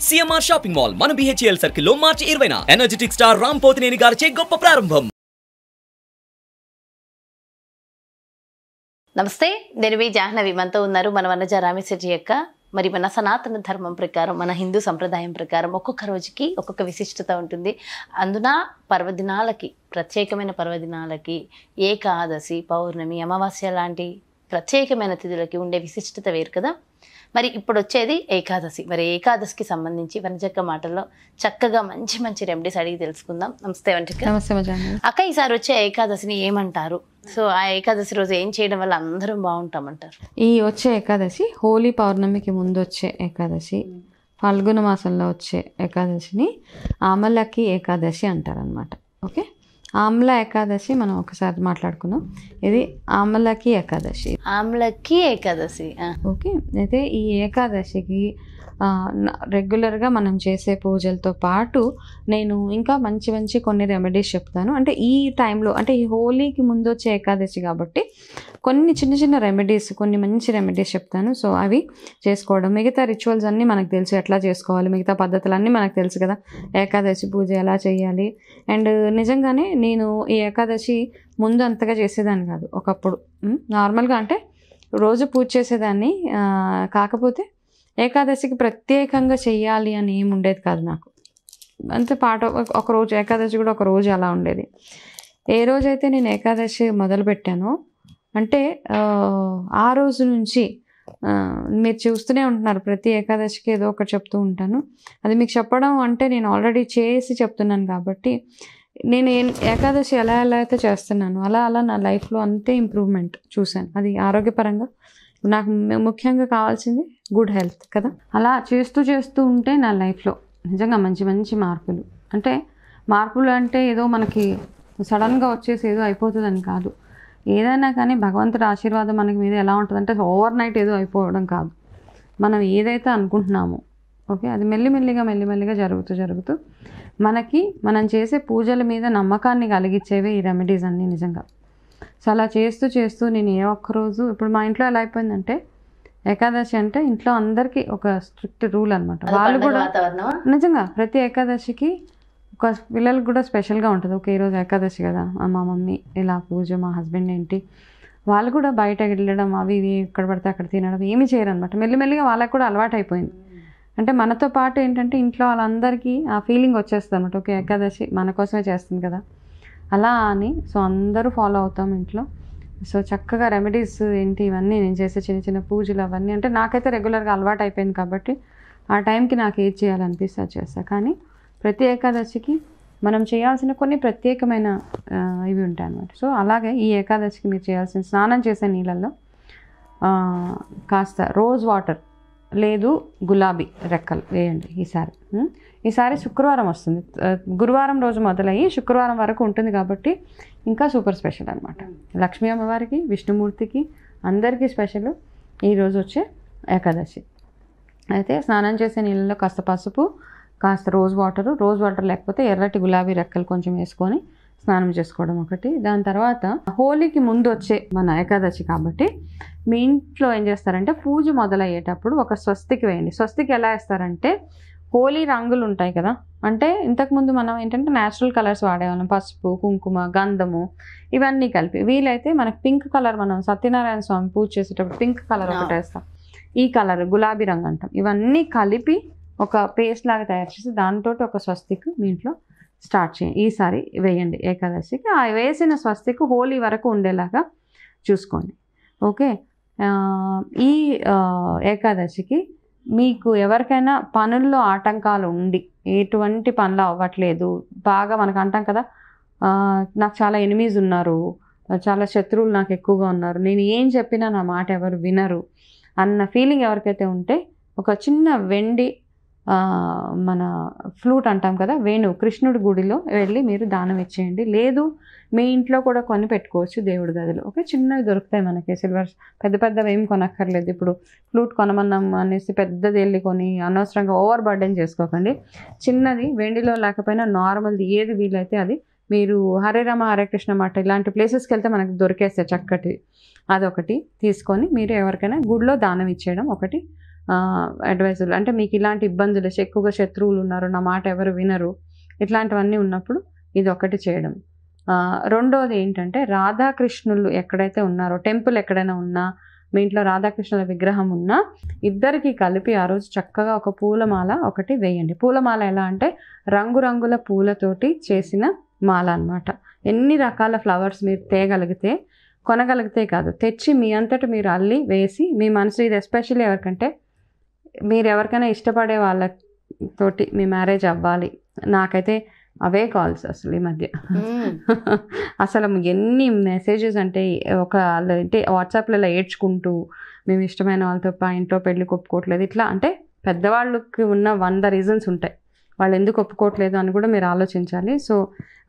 CMR shopping mall మన BHEL circle లో మార్చి 20న energetic star Ram Pothineni గారిచే గొప్ప ప్రారంభం. నమస్తే, నేను మీ జాహ్నవి. మనతో ఉన్నారు మన వనజ రామేశ్వరి యొక్క. మరి మన సనాతన ధర్మం ప్రకారం, మన హిందూ సంప్రదాయం ప్రకారం ఒక్కొక్క రోజుకి ఒక్కొక్క విశిష్టత ఉంటుంది. అందున పర్వదినాలకి, ప్రత్యేకమైన పర్వదినాలకి, ఏకాదశి, పౌర్ణమి, అమావాస్య లాంటి ప్రత్యేకమైన తిథులకి ఉండే విశిష్టత వేరు కదా. మరి ఇప్పుడు వచ్చేది ఏకాదశి. మరి ఏకాదశికి సంబంధించి వనజక్క మాటల్లో చక్కగా మంచి మంచి రెమెడీస్ అడిగి తెలుసుకుందాం. నమస్తే వనజక్క. నమస్తే అక్క, ఈసారి వచ్చే ఏకాదశిని ఏమంటారు? సో ఆ ఏకాదశి రోజు ఏం చేయడం వల్ల అందరం బాగుంటామంటారు? ఈ వచ్చే ఏకాదశి హోలీ పౌర్ణమికి ముందు వచ్చే ఏకాదశి, ఫల్గుణ మాసంలో వచ్చే ఏకాదశిని ఆమలకి ఏకాదశి అంటారనమాట. ఓకే, ఆమ్ల ఏకాదశి మనం ఒకసారి మాట్లాడుకున్నాం. ఇది ఆమలకి ఏకాదశి. ఆమ్లకి ఏకాదశి. ఓకే, అయితే ఈ ఏకాదశికి రెగ్యులర్గా మనం చేసే పూజలతో పాటు నేను ఇంకా మంచి మంచి కొన్ని రెమెడీస్ చెప్తాను. అంటే ఈ టైంలో, అంటే ఈ హోలీకి ముందు వచ్చే ఏకాదశి కాబట్టి కొన్ని చిన్న చిన్న రెమెడీస్, కొన్ని మంచి రెమెడీస్ చెప్తాను. సో అవి చేసుకోవడం, మిగతా రిచువల్స్ అన్నీ మనకు తెలుసు, ఎట్లా చేసుకోవాలి, మిగతా పద్ధతులన్నీ మనకు తెలుసు కదా, ఏకాదశి పూజ ఎలా చేయాలి. అండ్ నిజంగానే నేను ఈ ఏకాదశి ముందు అంతగా చేసేదాన్ని కాదు ఒకప్పుడు. నార్మల్గా అంటే రోజు పూజ చేసేదాన్ని, కాకపోతే ఏకాదశికి ప్రత్యేకంగా చెయ్యాలి అని ఏమి ఉండేది కాదు నాకు. అంతే ఒకరోజు ఏకాదశి కూడా ఒక రోజు అలా ఉండేది. ఏ రోజైతే నేను ఏకాదశి మొదలుపెట్టానో అంటే ఆ రోజు నుంచి మీరు చూస్తూనే ఉంటున్నారు, ప్రతి ఏకాదశికి ఏదో ఒకటి చెప్తూ ఉంటాను. అది మీకు చెప్పడం అంటే నేను ఆల్రెడీ చేసి చెప్తున్నాను కాబట్టి, నేను ఏకాదశి ఎలా ఎలా అయితే చేస్తున్నాను అలా అలా నా లైఫ్లో అంతే ఇంప్రూవ్మెంట్ చూశాను. అది ఆరోగ్యపరంగా నాకు ముఖ్యంగా కావాల్సింది గుడ్ హెల్త్ కదా. అలా చేస్తూ ఉంటే నా లైఫ్లో నిజంగా మంచి మంచి మార్పులు. అంటే మార్పులు అంటే ఏదో మనకి సడన్గా వచ్చేసి ఏదో అయిపోతుందని కాదు. ఏదైనా కానీ భగవంతుడి ఆశీర్వాదం మనకి మీద ఎలా ఉంటుందంటే ఓవర్ నైట్ ఏదో అయిపోవడం కాదు. మనం ఏదైతే అనుకుంటున్నామో ఓకే, అది మెల్లిమెల్లిగా జరుగుతూ మనం చేసే పూజల మీద నమ్మకాన్ని కలిగించేవే ఈ రెమెడీస్ అన్నీ నిజంగా. సో అలా చేస్తూ నేను ఏ ఒక్కరోజు, ఇప్పుడు మా ఇంట్లో ఎలా అయిపోయిందంటే ఏకాదశి అంటే ఇంట్లో అందరికీ ఒక స్ట్రిక్ట్ రూల్ అనమాట. వాళ్ళు కూడా నిజంగా ప్రతి ఏకాదశికి ఒక పిల్లలకు కూడా స్పెషల్గా ఉంటుంది. ఓకే, ఈరోజు ఏకాదశి కదా, మా మమ్మీ ఇలా పూజ, మా హస్బెండ్ ఏంటి, వాళ్ళు కూడా బయట వెళ్ళడం, అవి ఇవి ఎక్కడ పడితే అక్కడ తినడం ఏమీ చేయరు అనమాట. మెల్లిమెల్లిగా వాళ్ళకి కూడా అలవాటు అయిపోయింది. అంటే మనతో పాటు ఏంటంటే ఇంట్లో వాళ్ళందరికీ ఆ ఫీలింగ్ వచ్చేస్తుంది అనమాట. ఓకే, ఏకాదశి మన కోసమే చేస్తుంది కదా అలా అని. సో అందరూ ఫాలో అవుతాం ఇంట్లో. సో చక్కగా రెమెడీస్ ఏంటి, ఇవన్నీ నేను చేసే చిన్న చిన్న పూజలు అవన్నీ అంటే నాకైతే రెగ్యులర్గా అలవాటు అయిపోయింది కాబట్టి ఆ టైంకి నాకు ఏది చేయాలనిపిస్తే అది చేస్తాను. కానీ ప్రతి ఏకాదశికి మనం చేయాల్సిన కొన్ని ప్రత్యేకమైన ఇవి ఉంటాయి అన్నమాట. సో అలాగే ఈ ఏకాదశికి మీరు చేయాల్సిన, స్నానం చేసే నీళ్ళల్లో కాస్త రోజ్ వాటర్ లేదు గులాబీ రెక్కలు వేయండి. ఈసారి శుక్రవారం వస్తుంది, గురువారం రోజు మొదలయ్యి శుక్రవారం వరకు ఉంటుంది కాబట్టి ఇంకా సూపర్ స్పెషల్ అనమాట. లక్ష్మీ అమ్మవారికి, విష్ణుమూర్తికి అందరికీ స్పెషల్ ఈరోజు వచ్చే ఏకాదశి. అయితే స్నానం చేసే నీళ్ళలో కాస్త పసుపు, కాస్త రోజ్ వాటర్ లేకపోతే ఎర్రటి గులాబీ రెక్కలు కొంచెం వేసుకొని స్నానం చేసుకోవడం ఒకటి. దాని తర్వాత హోలీకి ముందు వచ్చే మన ఏకాదశి కాబట్టి మీ ఇంట్లో ఏం చేస్తారంటే పూజ మొదలయ్యేటప్పుడు ఒక స్వస్తికి వేయండి. స్వస్తికి ఎలా వేస్తారంటే, హోలీ రంగులు ఉంటాయి కదా, అంటే ఇంతకుముందు మనం ఏంటంటే న్యాచురల్ కలర్స్ వాడేవాళ్ళం, పసుపు, కుంకుమ, గంధము ఇవన్నీ కలిపి. వీలైతే మనకు పింక్ కలర్, మనం సత్యనారాయణ స్వామి పూజ చేసేటప్పుడు పింక్ కలర్ ఒకటి వేస్తాం, ఈ కలర్ గులాబీ రంగు అంటాం. ఇవన్నీ కలిపి ఒక పేస్ట్ లాగా తయారు చేసి దాంతో ఒక స్వస్తిక్ మీ ఇంట్లో స్టార్ట్ చేయండి. ఈసారి వేయండి ఏకాదశికి. ఆ వేసిన స్వస్తిక్ హోలీ వరకు ఉండేలాగా చూసుకోండి. ఓకే, ఈ ఏకాదశికి మీకు ఎవరికైనా పనుల్లో ఆటంకాలు ఉండి ఎటువంటి పనులు అవ్వట్లేదు, బాగా మనకు అంటాం కదా, నాకు చాలా ఎనిమీస్ ఉన్నారు, చాలా శత్రువులు నాకు ఎక్కువగా ఉన్నారు, నేను ఏం చెప్పినా నా మాట ఎవరు వినరు అన్న ఫీలింగ్ ఎవరికైతే ఉంటే ఒక చిన్న వెండి మన ఫ్లూట్ అంటాం కదా, వేణువు, కృష్ణుడి గుడిలో వెళ్ళి మీరు దానం ఇచ్చేయండి. లేదు మీ ఇంట్లో కూడా కొని పెట్టుకోవచ్చు దేవుడి గదిలో. ఓకే, చిన్నవి దొరుకుతాయి మనకి, సిల్వర్, పెద్దవి ఏం కొనక్కర్లేదు. ఇప్పుడు ఫ్లూట్ కొనమన్నాం అనేసి పెద్దది వెళ్ళి కొని అనవసరంగా ఓవర్ బర్డెన్ చేసుకోకండి. చిన్నది వెండిలో లేకపోయినా నార్మల్ది ఏది వీలైతే అది మీరు హరే రామ హరే కృష్ణ మాట ఇలాంటి ప్లేసెస్కి వెళ్తే మనకు దొరికేస్తాయి చక్కటి, అదొకటి తీసుకొని మీరు ఎవరికైనా గుడిలో దానం ఇచ్చేయడం ఒకటి. అడ్వైజులు, అంటే మీకు ఇలాంటి ఇబ్బందులు, ఎక్కువగా శత్రువులు ఉన్నారు, నా మాట ఎవరు వినరు, ఇట్లాంటివన్నీ ఉన్నప్పుడు ఇది ఒకటి చేయడం. రెండోది ఏంటంటే రాధాకృష్ణులు ఎక్కడైతే ఉన్నారో, టెంపుల్ ఎక్కడైనా ఉన్నా, మీ ఇంట్లో రాధాకృష్ణుల విగ్రహం ఉన్నా, ఇద్దరికి కలిపి ఆ రోజు చక్కగా ఒక పూలమాల ఒకటి వేయండి. పూలమాల ఎలా అంటే రంగురంగుల పూలతోటి చేసిన మాల అన్నమాట. ఎన్ని రకాల ఫ్లవర్స్ మీరు తేగలిగితే, కొనగలిగితే కాదు, తెచ్చి మీ అంతటి మీరు అల్లి వేసి, మీ మనసు, ఇది ఎస్పెషల్లీ ఎవరికంటే మీరు ఎవరికైనా ఇష్టపడే వాళ్ళతోటి మీ మ్యారేజ్ అవ్వాలి. నాకైతే అవే కాల్స్ అసలు ఈ మధ్య. అసలు ఎన్ని మెసేజెస్ అంటే, అంటే వాట్సాప్లలో ఏడ్చుకుంటూ మేము ఇష్టమైన వాళ్ళతో ఇంట్లో పెళ్ళి ఒప్పుకోవట్లేదు, ఇట్లా అంటే పెద్దవాళ్ళకి ఉన్న 100 రీజన్స్ ఉంటాయి వాళ్ళు ఎందుకు ఒప్పుకోవట్లేదు అని కూడా మీరు ఆలోచించాలి. సో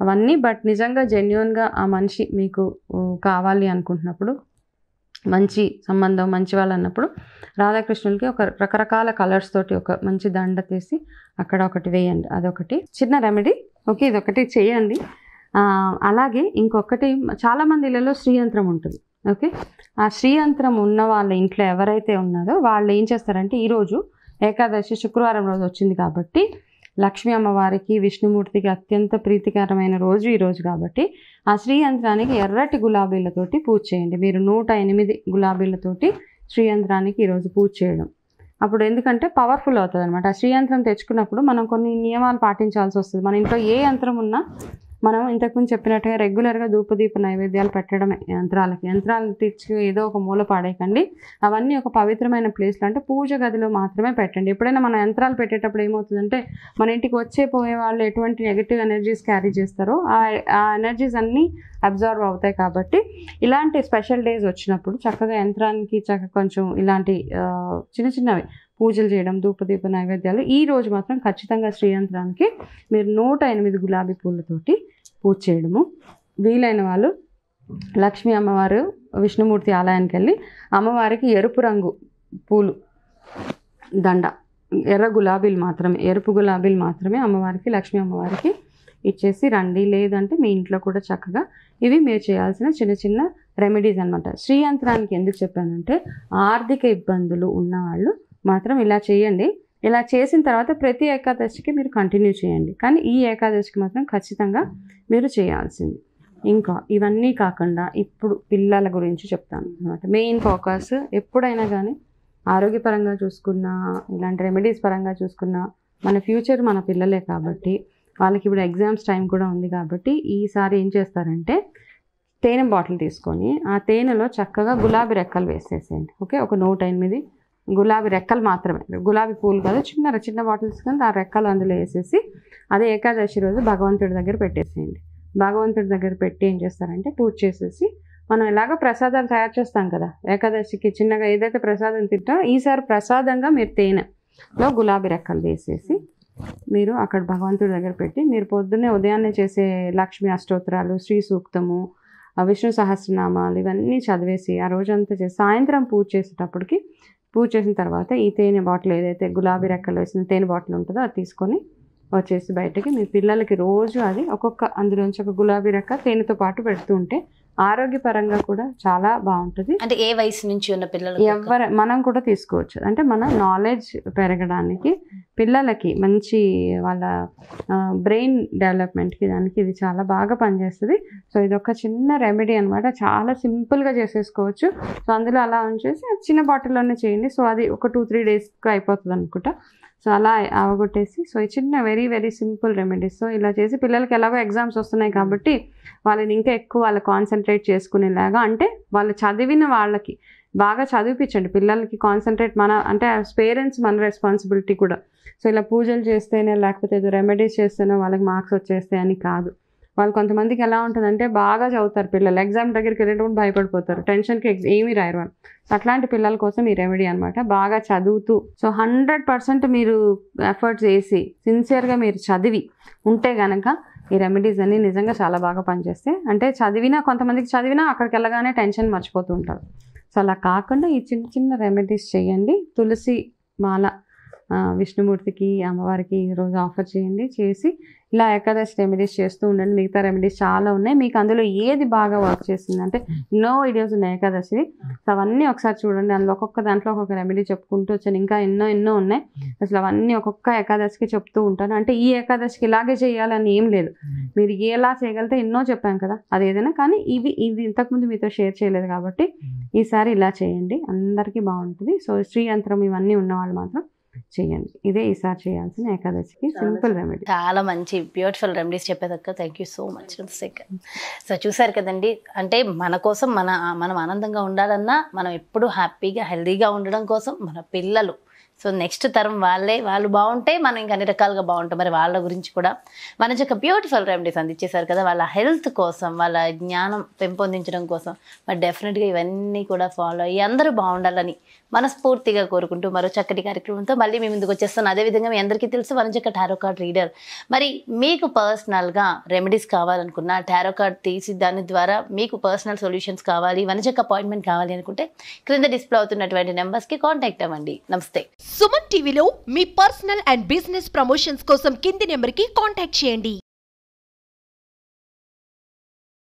అవన్నీ, బట్ నిజంగా జెన్యున్గా ఆ మనిషి మీకు కావాలి అనుకుంటున్నప్పుడు, మంచి సంబంధం, మంచి వాళ్ళు అన్నప్పుడు రాధాకృష్ణులకి ఒక రకరకాల కలర్స్ తోటి ఒక మంచి దండ తీసి అక్కడ ఒకటి వేయండి. అదొకటి చిన్న రెమెడీ. ఓకే, ఇదొకటి చేయండి. అలాగే ఇంకొకటి, చాలామంది ఇళ్ళలో శ్రీయంత్రం ఉంటుంది. ఓకే, ఆ శ్రీయంత్రం ఉన్న వాళ్ళ ఇంట్లో ఎవరైతే ఉన్నారో వాళ్ళు ఏం చేస్తారంటే, ఈరోజు ఏకాదశి శుక్రవారం రోజు వచ్చింది కాబట్టి లక్ష్మీ అమ్మవారికి, విష్ణుమూర్తికి అత్యంత ప్రీతికరమైన రోజు ఈరోజు కాబట్టి ఆ శ్రీయంత్రానికి ఎర్రటి గులాబీలతోటి పూజ చేయండి. మీరు 108 గులాబీలతోటి శ్రీయంత్రానికి ఈరోజు పూజ చేయడం. అప్పుడు ఎందుకంటే పవర్ఫుల్ అవుతుంది అనమాట. ఆ శ్రీయంత్రం తెచ్చుకున్నప్పుడు మనం కొన్ని నియమాలు పాటించాల్సి వస్తుంది. మన ఇంట్లో ఏ యంత్రం ఉన్నా మనం ఇంతకుముందు చెప్పినట్టుగా రెగ్యులర్గా ధూపదీప నైవేద్యాలు పెట్టడమే. యంత్రాలు తెచ్చి ఏదో ఒక మూల పాడేయకండి. అవన్నీ ఒక పవిత్రమైన ప్లేస్లో, అంటే పూజ గదిలో మాత్రమే పెట్టండి. ఎప్పుడైనా మన యంత్రాలు పెట్టేటప్పుడు ఏమవుతుందంటే, మన ఇంటికి పోయే వాళ్ళు ఎటువంటి నెగిటివ్ ఎనర్జీస్ క్యారీ చేస్తారో ఆ ఎనర్జీస్ అన్నీ అబ్జర్వ్ అవుతాయి. కాబట్టి ఇలాంటి స్పెషల్ డేస్ వచ్చినప్పుడు చక్కగా యంత్రానికి కొంచెం ఇలాంటి చిన్న చిన్నవి పూజలు చేయడం, ధూపదీప నైవేద్యాలు. ఈ రోజు మాత్రం ఖచ్చితంగా శ్రీయంత్రానికి మీరు 108 గులాబీ పూలతోటి పూజ చేయడము. వీలైన వాళ్ళు లక్ష్మీ అమ్మవారు, విష్ణుమూర్తి ఆలయానికి వెళ్ళి అమ్మవారికి ఎరుపు రంగు పూలు దండ, ఎరుపు గులాబీలు మాత్రమే అమ్మవారికి, లక్ష్మీ అమ్మవారికి ఇచ్చేసి రండి. లేదంటే మీ ఇంట్లో కూడా చక్కగా ఇవి మీరు చేయాల్సిన చిన్న చిన్న రెమెడీస్ అనమాట. శ్రీయంత్రానికి ఎందుకు చెప్పానంటే, ఆర్థిక ఇబ్బందులు ఉన్నవాళ్ళు మాత్రం ఇలా చేయండి. ఇలా చేసిన తర్వాత ప్రతి ఏకాదశికి మీరు కంటిన్యూ చేయండి, కానీ ఈ ఏకాదశికి మాత్రం ఖచ్చితంగా మీరు చేయాల్సింది. ఇంకా ఇవన్నీ కాకుండా ఇప్పుడు పిల్లల గురించి చెప్తాను అనమాట. మెయిన్ ఫోకస్ ఎప్పుడైనా కానీ ఆరోగ్యపరంగా చూసుకున్నా, ఇలాంటి రెమెడీస్ పరంగా చూసుకున్నా, మన ఫ్యూచర్ మన పిల్లలే కాబట్టి, వాళ్ళకి ఇప్పుడు ఎగ్జామ్స్ టైం కూడా ఉంది కాబట్టి ఈసారి ఏం చేస్తారంటే, తేనె బాటిల్ తీసుకొని ఆ తేనెలో చక్కగా గులాబీ రెక్కలు వేసేసేయండి. ఓకే, ఒక 108 గులాబీ రెక్కలు మాత్రమే, గులాబీ పూలు కాదు, చిన్న బాటిల్స్ కానీ ఆ రెక్కలు అందులో వేసేసి అదే ఏకాదశి రోజు భగవంతుడి దగ్గర పెట్టేసేయండి. భగవంతుడి దగ్గర పెట్టి ఏం చేస్తారంటే, పూజ చేసేసి, మనం ఎలాగో ప్రసాదాలు తయారు చేస్తాం కదా ఏకాదశికి, చిన్నగా ఏదైతే ప్రసాదం తింటారో ఈసారి ప్రసాదంగా మీరు తేనెలో గులాబీ రెక్కలు వేసేసి మీరు అక్కడ భగవంతుడి దగ్గర పెట్టి, మీరు పొద్దున్నే ఉదయాన్నే చేసే లక్ష్మీ అష్టోత్తరాలు, శ్రీ సూక్తము, విష్ణు సహస్రనామాలు ఇవన్నీ చదివేసి ఆ రోజంతా చేసి సాయంత్రం పూజ చేసిన తర్వాత ఈ తేనె బాటిల్, ఏదైతే గులాబీ రెక్కలు వేసిన తేనె బాటిల్ ఉంటుందో అది తీసుకొని వచ్చేసి బయటకి మీ పిల్లలకి రోజు అది అందులోంచి ఒక గులాబీ రెక్క తేనెతో పాటు పెడుతూ ఉంటే ఆరోగ్యపరంగా కూడా చాలా బాగుంటుంది. అంటే ఏ వయసు నుంచి ఉన్న పిల్లలు మనం కూడా తీసుకోవచ్చు. అంటే మన నాలెడ్జ్ పెరగడానికి, పిల్లలకి మంచి వాళ్ళ బ్రెయిన్ డెవలప్మెంట్కి దానికి ఇది చాలా బాగా పనిచేస్తుంది. సో ఇది ఒక చిన్న రెమెడీ అనమాట, చాలా సింపుల్గా చేసేసుకోవచ్చు. సో అందులో అలా ఉంచేసి చిన్న బాటిల్లోనే చేయండి. సో అది ఒక 2-3 డేస్కి అయిపోతుంది అనుకుంటా. సో అలా అవగొట్టేసి, సో ఈ చిన్న very very simple remedies. So ఇలా చేసి పిల్లలకి ఎలాగో ఎగ్జామ్స్ వస్తున్నాయి కాబట్టి వాళ్ళని ఇంకా ఎక్కువ వాళ్ళు కాన్సన్ట్రేట్ చేసుకునేలాగా, అంటే వాళ్ళు చదివిన వాళ్ళకి బాగా చదివిపించండి. పిల్లలకి కాన్సన్ట్రేట్ అంటే పేరెంట్స్ మన రెస్పాన్సిబిలిటీ కూడా. సో ఇలా పూజలు చేస్తేనే, లేకపోతే ఏదో రెమెడీస్ చేస్తేనే వాళ్ళకి మార్క్స్ వచ్చేస్తాయని కాదు. వాళ్ళు కొంతమందికి ఎలా ఉంటుందంటే, బాగా చదువుతారు పిల్లలు, ఎగ్జామ్ దగ్గరికి వెళ్ళేటప్పుడు భయపడిపోతారు, టెన్షన్కి ఏమీ రాయరు వాళ్ళు. అట్లాంటి పిల్లల కోసం ఈ రెమెడీ అనమాట. బాగా చదువుతూ, సో 100% మీరు ఎఫర్ట్స్ వేసి సిన్సియర్గా మీరు చదివి ఉంటే కనుక ఈ రెమెడీస్ అన్నీ నిజంగా చాలా బాగా పనిచేస్తాయి. అంటే కొంతమందికి చదివినా అక్కడికి వెళ్ళగానే టెన్షన్ మర్చిపోతూ ఉంటారు. సో అలా కాకుండా ఈ చిన్న చిన్న రెమెడీస్ చేయండి. తులసి మాల విష్ణుమూర్తికి అమ్మవారికి ఈరోజు ఆఫర్ చేయండి. చేసి ఇలా ఏకాదశి రెమెడీస్ చేస్తూ ఉండండి. మిగతా రెమెడీస్ చాలా ఉన్నాయి. మీకు అందులో ఏది బాగా వర్క్ చేస్తుంది అంటే ఎన్నో వీడియోస్ ఉన్నాయి ఏకాదశివి, సో అవన్నీ ఒకసారి చూడండి. అందులో ఒక్కొక్క దాంట్లో ఒక్కొక్క రెమెడీ చెప్పుకుంటూ వచ్చాను. ఇంకా ఎన్నో ఉన్నాయి. అసలు అవన్నీ ఒక్కొక్క ఏకాదశికి చెప్తూ ఉంటాను. అంటే ఈ ఏకాదశికి ఇలాగే చేయాలని ఏం లేదు, మీరు ఎలా చేయగలిగితే ఎన్నో చెప్పాను కదా అది ఏదైనా. కానీ ఇది ఇంతకుముందు మీతో షేర్ చేయలేదు కాబట్టి ఈసారి ఇలా చేయండి, అందరికీ బాగుంటుంది. సో శ్రీయంత్రం ఇవన్నీ ఉన్నవాళ్ళు మాత్రం చేయండి. ఇదే ఈసారి చేయాల్సిన ఏకాదశికి సింపుల్ రెమెడీ. చాలా మంచి బ్యూటిఫుల్ రెమెడీస్ చెప్పేదక్క. Thank you so much. So చూసారు కదండి, అంటే మన కోసం మనం ఆనందంగా ఉండాలన్నా, మనం ఎప్పుడు హ్యాపీగా హెల్దీగా ఉండడం కోసం మన పిల్లలు, సో నెక్స్ట్ తరం వాళ్ళు బాగుంటే మనం ఇంకా అన్ని రకాలుగా బాగుంటాం. మరి వాళ్ళ గురించి కూడా మన యొక్క బ్యూటిఫుల్ రెమెడీస్ అందించేశారు కదా, వాళ్ళ హెల్త్ కోసం, వాళ్ళ జ్ఞానం పెంపొందించడం కోసం. మరి డెఫినెట్గా ఇవన్నీ కూడా ఫాలో అయ్యి అందరూ బాగుండాలని మనస్ఫూర్తిగా కోరుకుంటూ మరో చక్కటి కార్యక్రమంతో మళ్ళీ మీ ముందుకు వచ్చేస్తాను. అదేవిధంగా మీ అందరికీ తెలుసు వనజక్క టారో కార్డ్ రీడర్. మరి మీకు పర్సనల్గా రెమెడీస్ కావాలనుకున్న, టారో కార్డ్ తీసి దాని ద్వారా మీకు పర్సనల్ సొల్యూషన్స్ కావాలి, వనజక్క అపాయింట్మెంట్ కావాలి అనుకుంటే క్రింద డిస్ప్లే అవుతున్నటువంటి నెంబర్స్కి కాంటాక్ట్ అవ్వండి. నమస్తే. సుమన్ టీవీలో మీ పర్సనల్ అండ్ బిజినెస్ ప్రమోషన్స్ కోసం కింది నెంబర్కి కాంటాక్ట్ చేయండి.